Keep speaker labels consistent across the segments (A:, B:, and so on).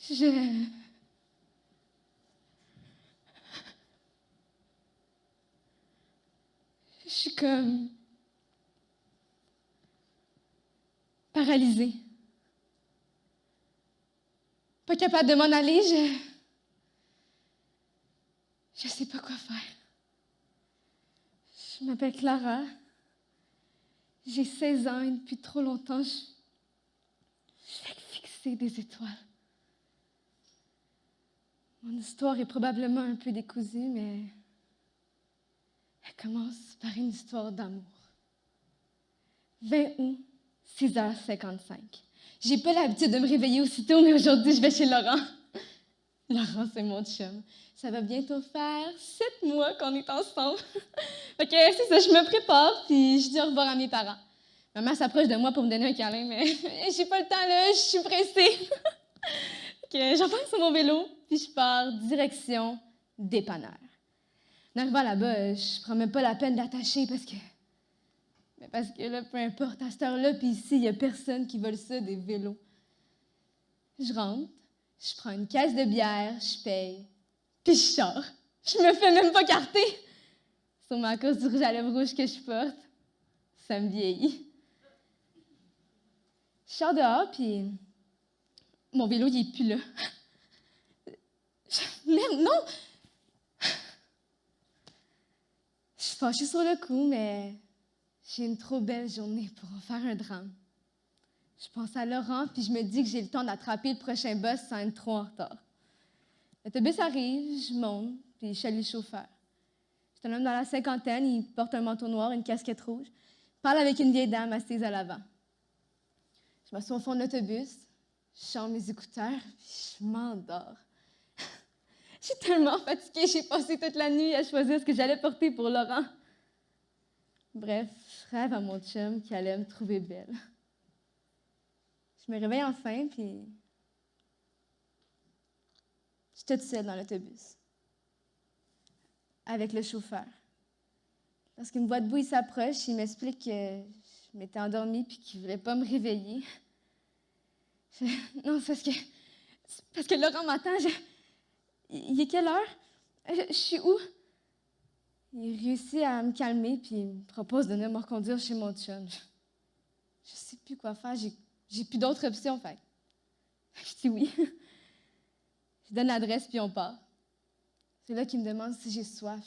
A: Je suis comme paralysée. Pas capable de m'en aller, je sais pas quoi faire. Je m'appelle Clara. J'ai 16 ans et depuis trop longtemps, je fais que fixer des étoiles. Mon histoire est probablement un peu décousue, mais elle commence par une histoire d'amour. 20 août, 6h55. J'ai pas l'habitude de me réveiller aussitôt, mais aujourd'hui, je vais chez Laurent. Laurent, c'est mon chum. Ça va bientôt faire 7 mois qu'on est ensemble. Fait que c'est ça, je me prépare, puis je dis au revoir à mes parents. Maman s'approche de moi pour me donner un câlin, mais j'ai pas le temps, là, je suis pressée. J'embarque sur mon vélo, puis je pars direction dépanneur. En arrivant là-bas, je prends même pas la peine d'attacher parce que là, peu importe, à cette heure-là, puis ici, il n'y a personne qui vole ça, des vélos. Je rentre, je prends une caisse de bière, je paye, puis je sors. Je me fais même pas carter. Sûrement à cause du rouge à lèvres rouge que je porte. Ça me vieillit. Je sors dehors, puis mon vélo, il est plus là. Merde, non! Je suis fâchée sur le coup, mais j'ai une trop belle journée pour en faire un drame. Je pense à Laurent, puis je me dis que j'ai le temps d'attraper le prochain bus sans être trop en retard. L'autobus arrive, je monte, puis je salue le chauffeur. C'est un homme dans la cinquantaine, il porte un manteau noir, une casquette rouge. Il parle avec une vieille dame assise à l'avant. Je m'assois au fond de l'autobus, je chante mes écouteurs, puis je m'endors. Je suis tellement fatiguée, j'ai passé toute la nuit à choisir ce que j'allais porter pour Laurent. Bref, je rêve à mon chum qui allait me trouver belle. Je me réveille enfin, puis je suis toute seule dans l'autobus, avec le chauffeur. Lorsqu'il me voit debout, il s'approche, il m'explique que je m'étais endormie puis qu'il ne voulait pas me réveiller. Non, c'est parce que Laurent m'attend. Il est quelle heure? Je suis où? Il réussit à me calmer puis il me propose de venir me reconduire chez mon chum. Je sais plus quoi faire, j'ai plus d'autres options, fait. Je dis oui. Je donne l'adresse puis on part. C'est là qu'il me demande si j'ai soif.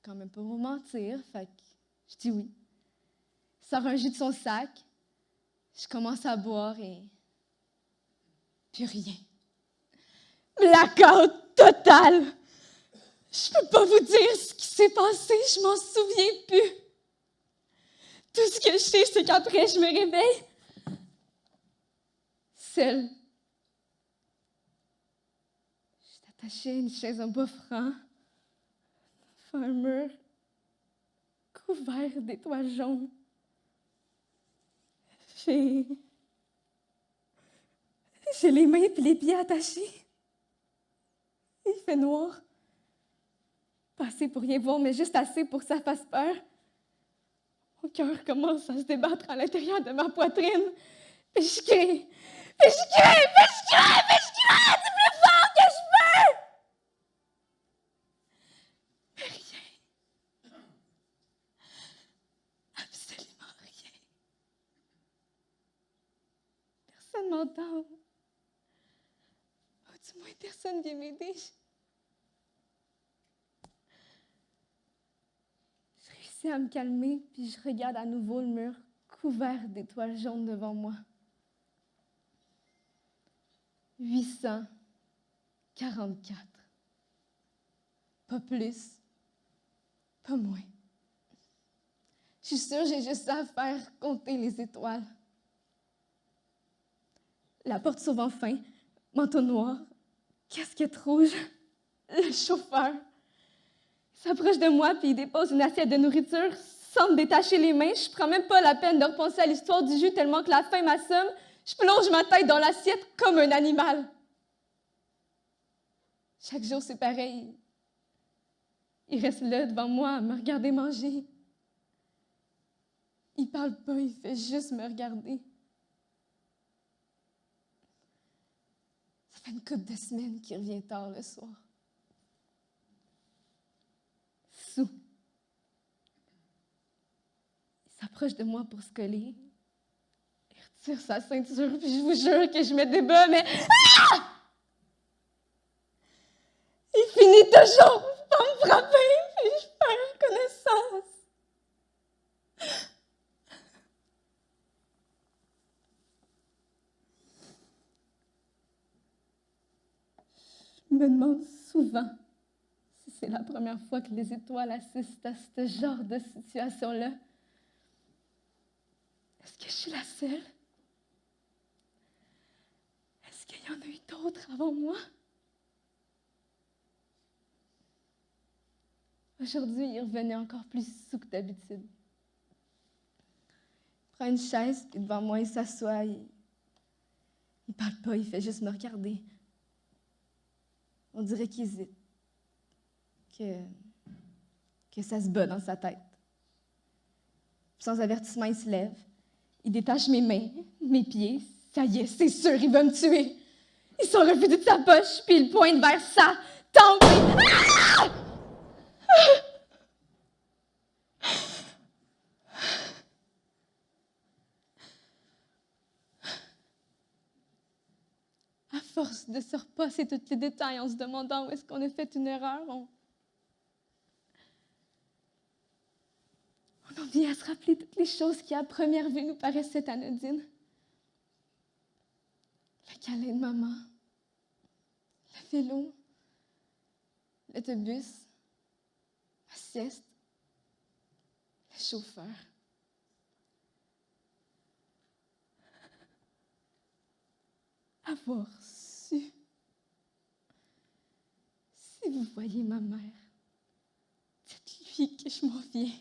A: Quand même pas vous mentir, fait que je dis oui. Il sort un jus de son sac, je commence à boire et plus rien. Blackout total! Je peux pas vous dire ce qui s'est passé, je m'en souviens plus. Tout ce que je sais, c'est qu'après, je me réveille seule. Je suis attachée à une chaise en bois franc, devant un mur couvert d'étoiles jaunes. J'ai les mains et les pieds attachés. Il fait noir. Pas assez pour rien voir, mais juste assez pour que ça fasse peur. Mon cœur commence à se débattre à l'intérieur de ma poitrine. Puis je crie. Puis je crie. Puis je crie. Puis je crie. C'est plus fort que je peux. Mais rien. Absolument rien. Personne m'entend. Ou du moins, personne vient m'aider. Je réussis à me calmer, puis je regarde à nouveau le mur couvert d'étoiles jaunes devant moi. 844. Pas plus, pas moins. Je suis sûre que j'ai juste ça à faire, compter les étoiles. La porte s'ouvre enfin, manteau noir, casquette rouge, le chauffeur. Il s'approche de moi puis il dépose une assiette de nourriture sans me détacher les mains. Je prends même pas la peine de repenser à l'histoire du jus tellement que la faim m'assomme. Je plonge ma tête dans l'assiette comme un animal. Chaque jour, c'est pareil. Il reste là devant moi à me regarder manger. Il parle pas, il fait juste me regarder. Ça fait fait une couple de semaines qu'il revient tard le soir. Sous. Il s'approche de moi pour se coller. Il retire sa ceinture, puis je vous jure que je me débat, mais... Ah! Il finit toujours par me frapper, puis je perds connaissance. Je me demande souvent si c'est la première fois que les étoiles assistent à ce genre de situation-là. Est-ce que je suis la seule? Est-ce qu'il y en a eu d'autres avant moi? Aujourd'hui, il revenait encore plus sous que d'habitude. Il prend une chaise, puis devant moi, il s'assoit. Il parle pas, il fait juste me regarder. On dirait qu'il hésite. Que ça se bat dans sa tête. Puis sans avertissement, il se lève. Il détache mes mains, mes pieds. Ça y est, c'est sûr, il va me tuer. Il sort un fusil de sa poche, puis il pointe vers sa tempe. Ah! À force de se repasser tous les détails en se demandant où est-ce qu'on a fait une erreur, on en vient à se rappeler toutes les choses qui, à première vue, nous paraissaient anodines. Le câlin de maman, le vélo, l'autobus, la sieste, le chauffeur. Avoir su. Si vous voyez ma mère, dites-lui que je m'en viens.